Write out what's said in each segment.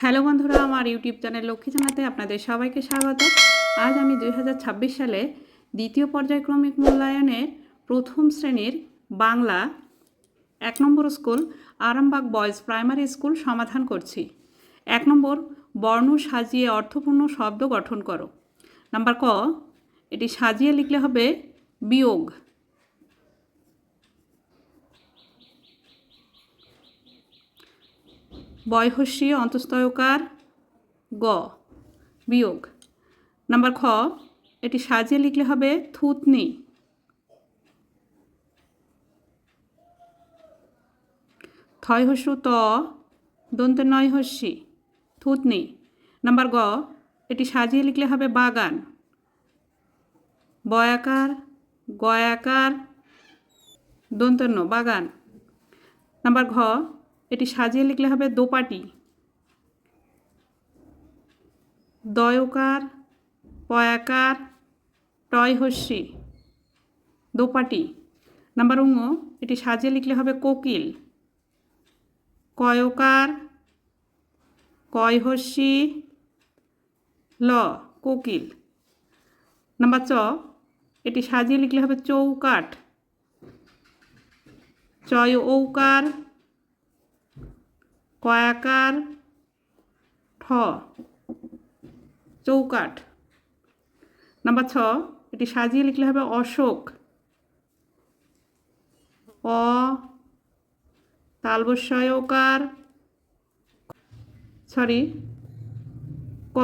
Hello বন্ধুরা, আমার YouTube channel Lakshmi জানাতে আপনাদের সবাইকে স্বাগত। আজ আমি 2026 সালে দ্বিতীয় পর্যায়ক্রমিক মূল্যায়নের প্রথম শ্রেণীর বাংলা 1 নম্বর school Arambagh boys primary school সমাধান করছি। 1 নম্বর, বর্ণ সাজিয়ে অর্থপূর্ণ শব্দ গঠন করো। নাম্বার ক, এটি সাজিয়ে লিখলে হবে বিয়োগ। বয়হস্যি অন্তস্তয়কার গ, বিয়োগ। নাম্বার খ, এটি সাজিয়ে লিখলে হবে থুতনি। থয়হস্যু ত দন্ত্য নয় হস্যি, থুতনি। নাম্বার গ, এটি সাজিয়ে লিখলে হবে বাগান। বয়াকার গয়াকার দন্তন্য বাগান। নাম্বার ঘ, এটি সাজিয়ে লিখলে হবে দোপাটি। দয়কার পয়াকার টয় হস্যি, দোপাটি। নাম্বার ঙ, এটি সাজিয়ে লিখলে হবে কোকিল। কয়কার কয় হস্যি ল, কোকিল। নাম্বার চ, এটি সাজিয়ে লিখলে হবে চৌকাঠ। চয় ঔকার কয়াকার ঠ, চৌকাঠ। নাম্বার ছ, এটি সাজিয়ে লিখলে হবে অশোক। অ তালবস্যয়কার ক,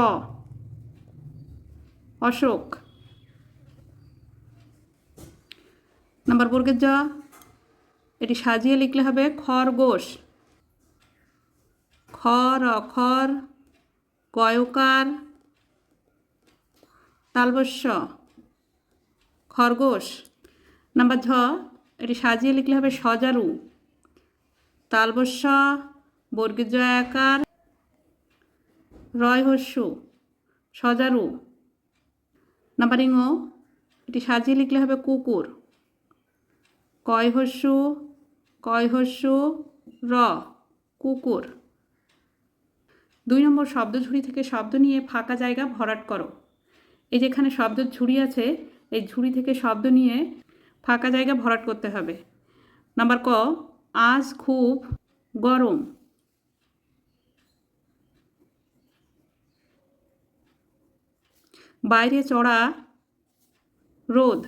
অশোক। নাম্বার বর্গের জ, এটি সাজিয়ে লিখলে হবে খরগোশ। খর অখর কয়কার তালবস্য খরগোশ। নাম্বার ঝ, এটি সাজিয়ে লিখলে হবে সজারু। তালবস্য বর্গীয় জ আকার রয় হস্যু সজারু। নাম্বার ঙ, এটি সাজিয়ে লিখলে হবে কুকুর। কয় হস্যু র, কুকুর। 2 নম্বর, শব্দ ঝুড়ি থেকে শব্দ নিয়ে ফাঁকা জায়গা ভরাট করো। এই যেখানে শব্দ ঝুড়ি আছে, এই ঝুড়ি থেকে শব্দ নিয়ে ফাঁকা জায়গা ভরাট করতে হবে। নাম্বার ক, আজ খুব গরম। বাইরে চড়া রোদ।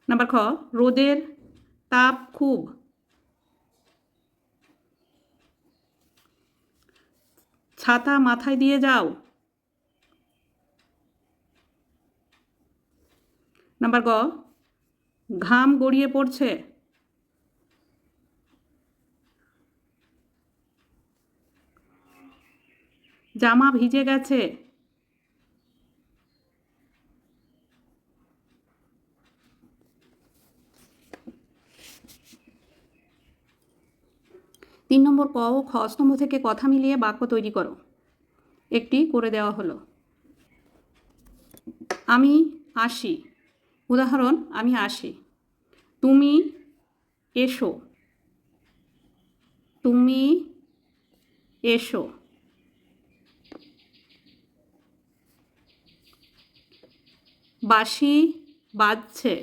নাম্বার খ, রোদের তাপ খুব। ছাতা মাথায় দিয়ে যাও। নাম্বার গ, ঘাম গড়িয়ে পড়ছে। জামা ভিজে গেছে। তিন নম্বর, ক ও খ স্তম্ভ থেকে কথা মিলিয়ে বাক্য তৈরি করো। একটি করে দেওয়া হলো। আমি আসি। উদাহরণ, আমি আসি। তুমি এসো। তুমি এসো। বাঁশি বাজছে।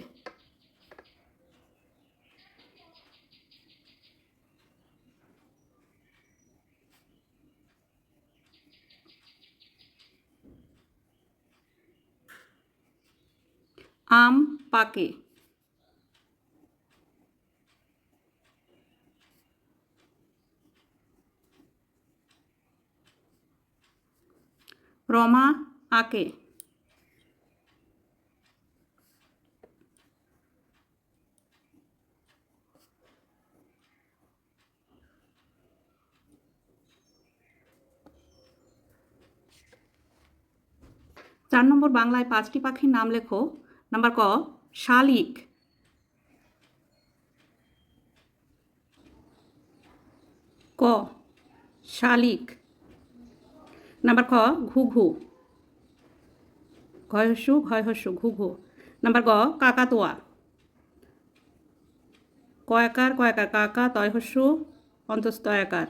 আম পাকে। রমা আঁকে। 4 নম্বর, বাংলায় 5টি পাখির নাম লেখো। নাম্বার ক, শালিক। ক, শালিক। নাম্বার খ, ঘুঘু। ঘয় হস্যু ঘুঘু। নাম্বার গ, কাকাতুয়া। কয়াকার কাকা তয় হস্যু অন্তস্থ একার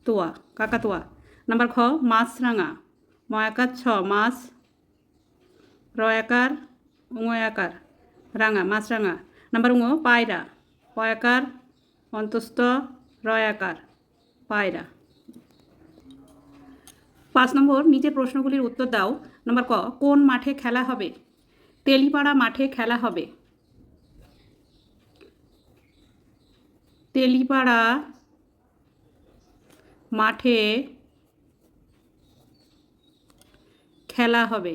তোয়া কাকাতোয়া। নাম্বার খ মাছরাঙা ময়াকার ছ মাছ রয়াকার উঙয়াকার রাঙা মাছরাঙা। নাম্বার উঙ পায়রা পয়াকার অন্তস্থ রয়াকার পায়রা। 5 নম্বর নিচের প্রশ্নগুলির উত্তর দাও। নাম্বার ক কোন মাঠে খেলা হবে? তেলিপাড়া মাঠে খেলা হবে। তেলিপাড়া মাঠে খেলা হবে।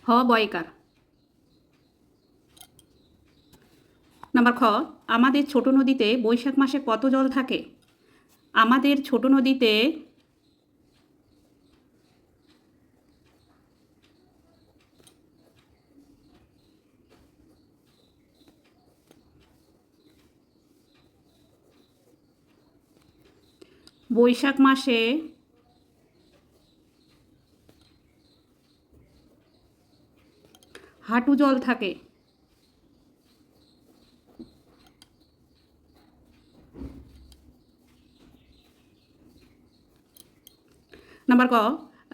হ বয়কার। নাম্বার খ আমাদের ছোট নদীতে বৈশাখ মাসে কত জল থাকে? আমাদের ছোট নদীতে বৈশাখ মাসে হাঁটু জল থাকে। নাম্বার ক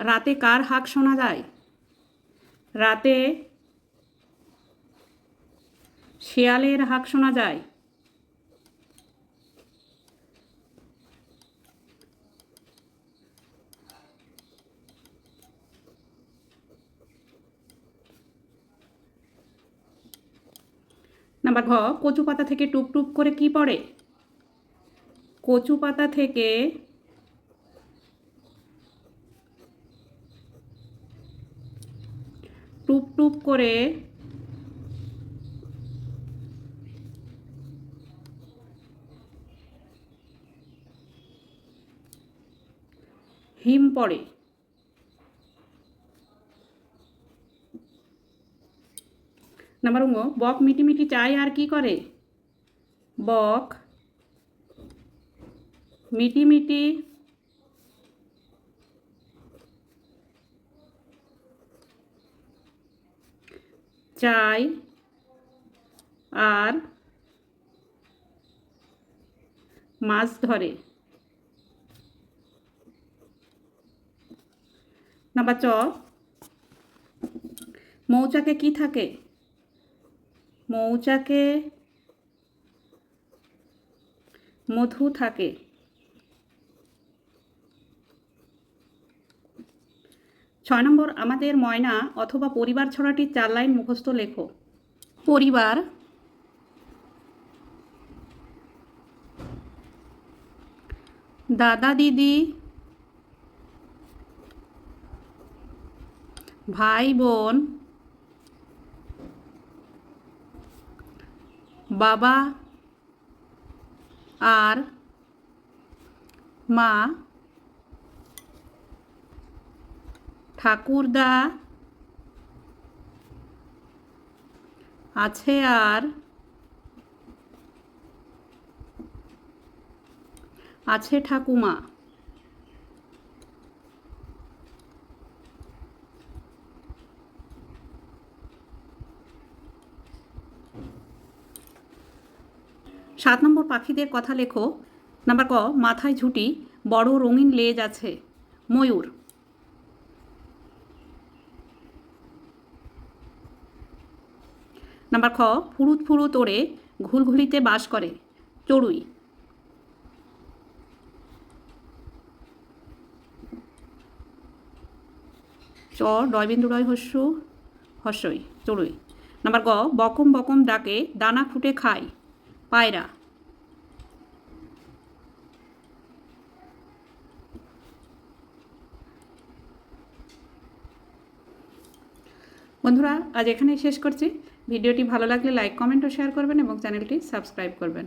রাতে কার হাঁক শোনা যায়? রাতে শেয়ালের হাঁক শোনা যায়। নাম্বার ঘ কচু পাতা থেকে টুপ টুপ করে কি পড়ে? কচু পাতা থেকে টুপ টুপ করে হিম পড়ে। নাম্বার উঙ বক মিটিমিটি চায় আর কি করে? বক মিটিমিটি চায় আর মাছ ধরে। নাম্বার চ মৌচাকে কি থাকে? মৌচাকে মধু থাকে। 6 নম্বর আমাদের ময়না অথবা পরিবার ছড়াটির 4 লাইন মুখস্থ লেখো। পরিবার দাদা দিদি ভাই বোন বাবা আর মা ঠাকুরদা আছে আর আছে ঠাকুমা। সাত নম্বর পাখিদের কথা লেখো। নাম্বার ক মাথায় ঝুঁটি বড় রঙিন লেজ আছে। ময়ূর। নাম্বার খ ফুরুত ফুরুত ওড়ে ঘুলঘুলিতে বাস করে। চড়ুই। চ ডয়বিন্দু ডয় হস্যু হস্যই চড়ুই। নাম্বার গ বকম বকম ডাকে দানা খুঁটে খায়। পায়রা। বন্ধুরা আজ এখানেই শেষ করছি। ভিডিওটি ভালো লাগলে লাইক কমেন্ট ও শেয়ার করবেন এবং চ্যানেলটি সাবস্ক্রাইব করবেন।